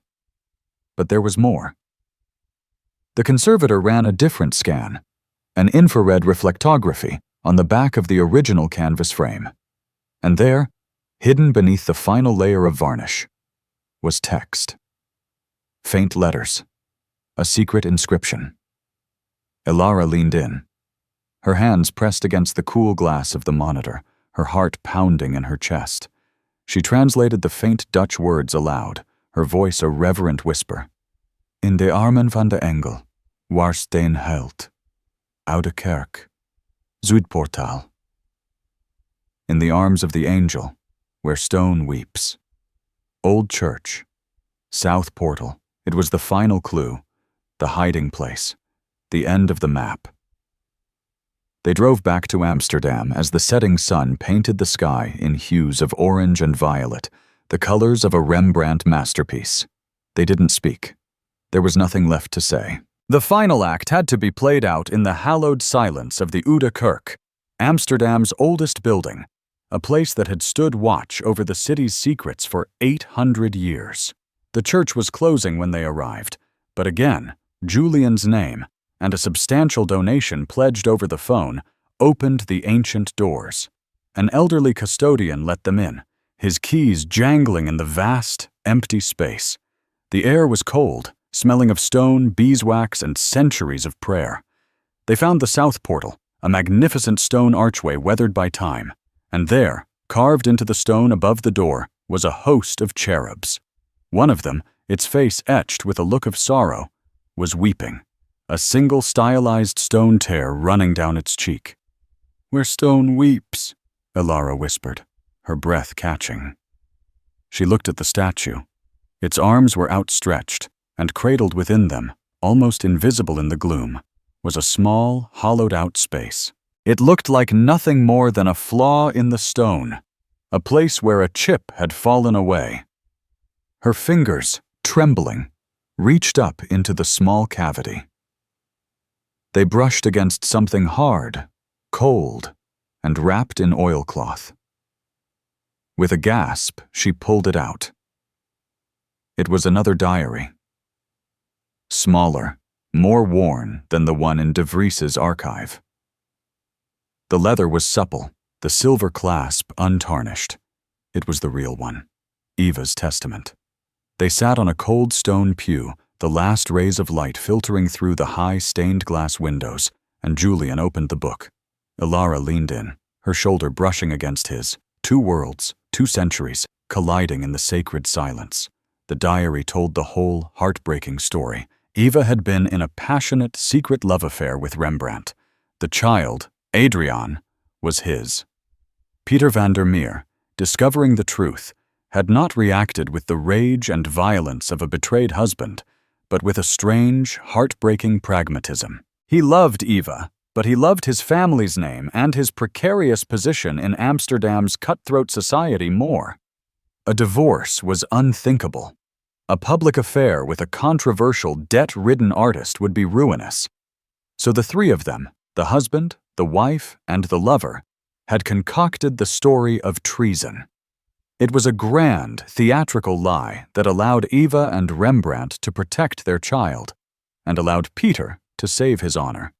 But there was more. The conservator ran a different scan, an infrared reflectography on the back of the original canvas frame. And there, hidden beneath the final layer of varnish, was text. Faint letters, a secret inscription. Alara leaned in, her hands pressed against the cool glass of the monitor, her heart pounding in her chest. She translated the faint Dutch words aloud, her voice a reverent whisper. "In de armen van de engel, waar steen huilt, oude kerk, Zuidportaal." In the arms of the angel, where stone weeps. Old church, south portal. It was the final clue, the hiding place, the end of the map. They drove back to Amsterdam as the setting sun painted the sky in hues of orange and violet, the colors of a Rembrandt masterpiece. They didn't speak. There was nothing left to say. The final act had to be played out in the hallowed silence of the Oude Kerk, Amsterdam's oldest building, a place that had stood watch over the city's secrets for 800 years. The church was closing when they arrived, but again, Julian's name and a substantial donation pledged over the phone opened the ancient doors. An elderly custodian let them in, his keys jangling in the vast, empty space. The air was cold, smelling of stone, beeswax, and centuries of prayer. They found the south portal, a magnificent stone archway weathered by time, and there, carved into the stone above the door, was a host of cherubs. One of them, its face etched with a look of sorrow, was weeping, a single stylized stone tear running down its cheek. "Where stone weeps," Elara whispered, her breath catching. She looked at the statue. Its arms were outstretched, and cradled within them, almost invisible in the gloom, was a small, hollowed-out space. It looked like nothing more than a flaw in the stone, a place where a chip had fallen away. Her fingers, trembling, reached up into the small cavity. They brushed against something hard, cold, and wrapped in oilcloth. With a gasp, she pulled it out. It was another diary. Smaller, more worn than the one in De Vries's archive. The leather was supple, the silver clasp untarnished. It was the real one, Eva's testament. They sat on a cold stone pew, the last rays of light filtering through the high stained glass windows, and Julian opened the book. Elara leaned in, her shoulder brushing against his. 2 worlds, 2 centuries, colliding in the sacred silence. The diary told the whole heartbreaking story. Eva had been in a passionate, secret love affair with Rembrandt. The child, Adriaan, was his. Peter van der Meer, discovering the truth, had not reacted with the rage and violence of a betrayed husband, but with a strange, heartbreaking pragmatism. He loved Eva, but he loved his family's name and his precarious position in Amsterdam's cutthroat society more. A divorce was unthinkable. A public affair with a controversial, debt-ridden artist would be ruinous. So the 3 of them, the husband, the wife, and the lover, had concocted the story of treason. It was a grand, theatrical lie that allowed Eva and Rembrandt to protect their child, and allowed Peter to save his honor.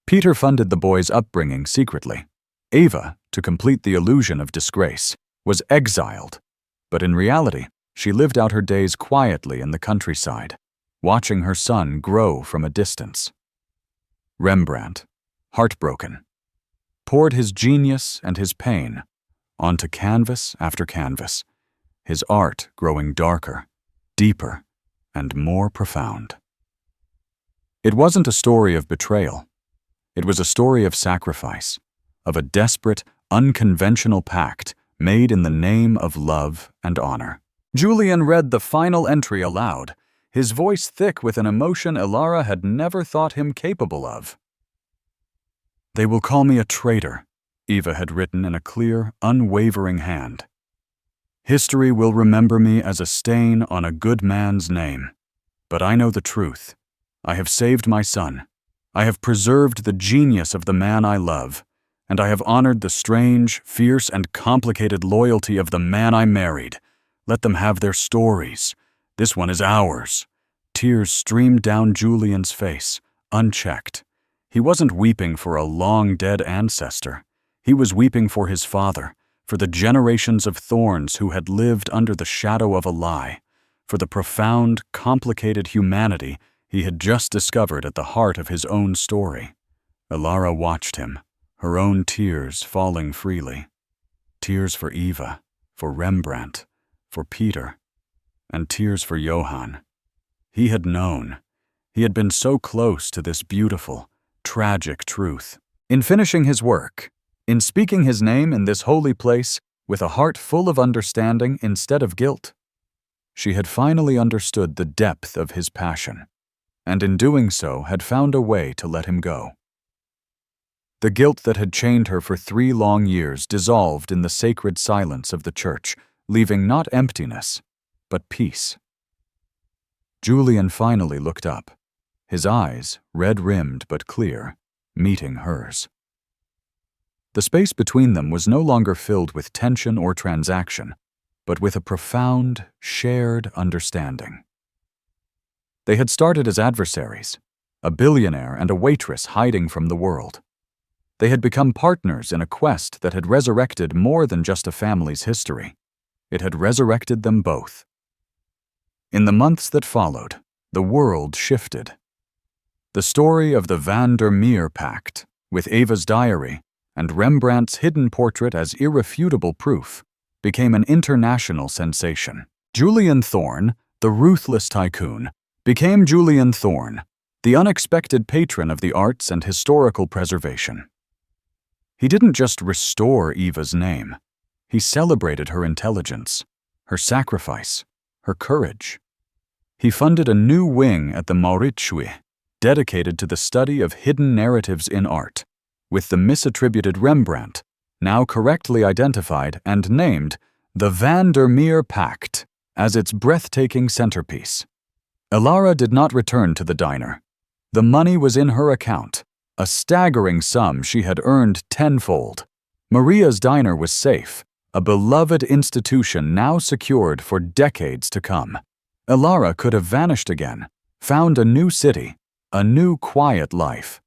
Peter funded the boy's upbringing secretly. Eva, to complete the illusion of disgrace, was exiled, but in reality, she lived out her days quietly in the countryside, watching her son grow from a distance. Rembrandt, heartbroken, poured his genius and his pain onto canvas after canvas, his art growing darker, deeper, and more profound. It wasn't a story of betrayal. It was a story of sacrifice, of a desperate, unconventional pact made in the name of love and honor. Julian read the final entry aloud, his voice thick with an emotion Elara had never thought him capable of. "They will call me a traitor," Eva had written in a clear, unwavering hand. "History will remember me as a stain on a good man's name. But I know the truth. I have saved my son. I have preserved the genius of the man I love, and I have honored the strange, fierce, and complicated loyalty of the man I married. Let them have their stories. This one is ours." Tears streamed down Julian's face, unchecked. He wasn't weeping for a long-dead ancestor. He was weeping for his father, for the generations of thorns who had lived under the shadow of a lie, for the profound, complicated humanity he had just discovered at the heart of his own story. Elara watched him, her own tears falling freely. Tears for Eva, for Rembrandt, for Peter, and tears for Johan. He had known. He had been so close to this beautiful, tragic truth. In finishing his work, in speaking his name in this holy place with a heart full of understanding instead of guilt, she had finally understood the depth of his passion, and in doing so had found a way to let him go. The guilt that had chained her for 3 long years dissolved in the sacred silence of the church, leaving not emptiness, but peace. Julian finally looked up, his eyes, red-rimmed but clear, meeting hers. The space between them was no longer filled with tension or transaction, but with a profound, shared understanding. They had started as adversaries, a billionaire and a waitress hiding from the world. They had become partners in a quest that had resurrected more than just a family's history. It had resurrected them both. In the months that followed, the world shifted. The story of the Van der Meer Pact, with Ava's diary and Rembrandt's hidden portrait as irrefutable proof, became an international sensation. Julian Thorne, the ruthless tycoon, became Julian Thorne, the unexpected patron of the arts and historical preservation. He didn't just restore Eva's name. He celebrated her intelligence, her sacrifice, her courage. He funded a new wing at the Waitress, dedicated to the study of hidden narratives in art, with the misattributed Rembrandt, now correctly identified and named the Van der Meer Pact, as its breathtaking centerpiece. Elara did not return to the diner. The money was in her account, a staggering sum she had earned tenfold. Maria's diner was safe, a beloved institution now secured for decades to come. Elara could have vanished again, found a new city, a new quiet life.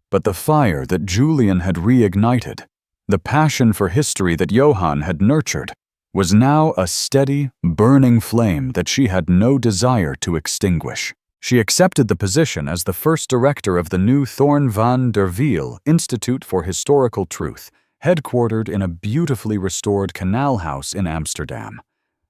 But the fire that Julian had reignited, the passion for history that Johann had nurtured, was now a steady, burning flame that she had no desire to extinguish. She accepted the position as the first director of the new Thorne van der Wiel Institute for Historical Truth, headquartered in a beautifully restored canal house in Amsterdam.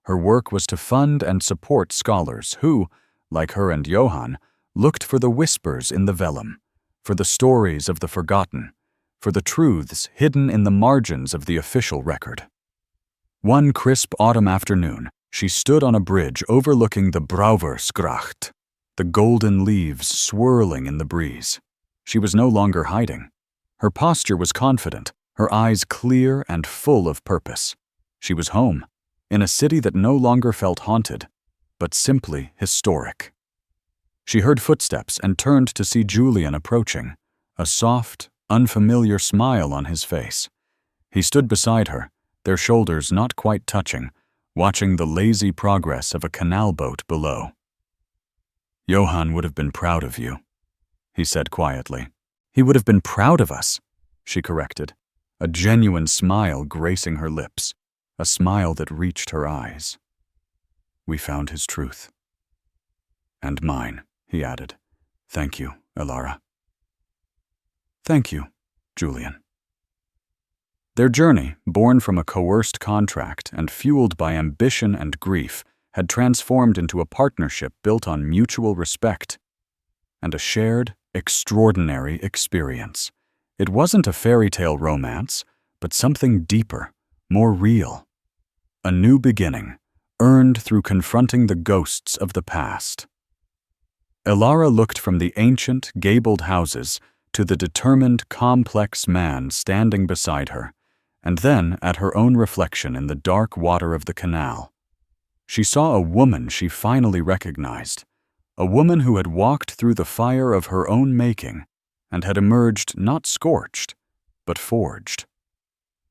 Her work was to fund and support scholars who, like her and Johann, looked for the whispers in the vellum, for the stories of the forgotten, for the truths hidden in the margins of the official record. One crisp autumn afternoon, she stood on a bridge overlooking the Brouwersgracht, the golden leaves swirling in the breeze. She was no longer hiding. Her posture was confident, her eyes clear and full of purpose. She was home, in a city that no longer felt haunted, but simply historic. She heard footsteps and turned to see Julian approaching, a soft, unfamiliar smile on his face. He stood beside her, their shoulders not quite touching, watching the lazy progress of a canal boat below. "Johann would have been proud of you," he said quietly. "He would have been proud of us," she corrected, a genuine smile gracing her lips, a smile that reached her eyes. "We found his truth." "And mine," he added. "Thank you, Elara." "Thank you, Julian." Their journey, born from a coerced contract and fueled by ambition and grief, had transformed into a partnership built on mutual respect and a shared, extraordinary experience. It wasn't a fairy tale romance, but something deeper, more real. A new beginning, earned through confronting the ghosts of the past. Elara looked from the ancient, gabled houses to the determined, complex man standing beside her, and then at her own reflection in the dark water of the canal. She saw a woman she finally recognized, a woman who had walked through the fire of her own making and had emerged not scorched, but forged.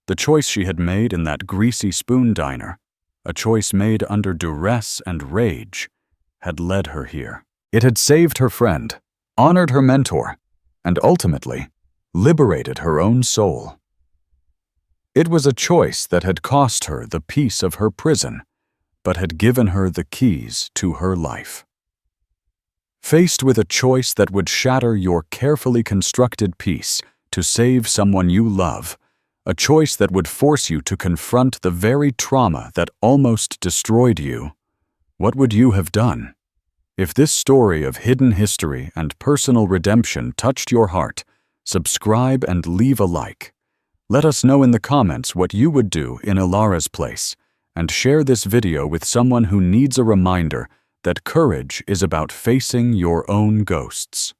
The choice she had made in that greasy spoon diner, a choice made under duress and rage, had led her here. It had saved her friend, honored her mentor, and ultimately liberated her own soul. It was a choice that had cost her the peace of her prison, but had given her the keys to her life. Faced with a choice that would shatter your carefully constructed peace to save someone you love, a choice that would force you to confront the very trauma that almost destroyed you, what would you have done? If this story of hidden history and personal redemption touched your heart, subscribe and leave a like. Let us know in the comments what you would do in Elara's place, and share this video with someone who needs a reminder that courage is about facing your own ghosts.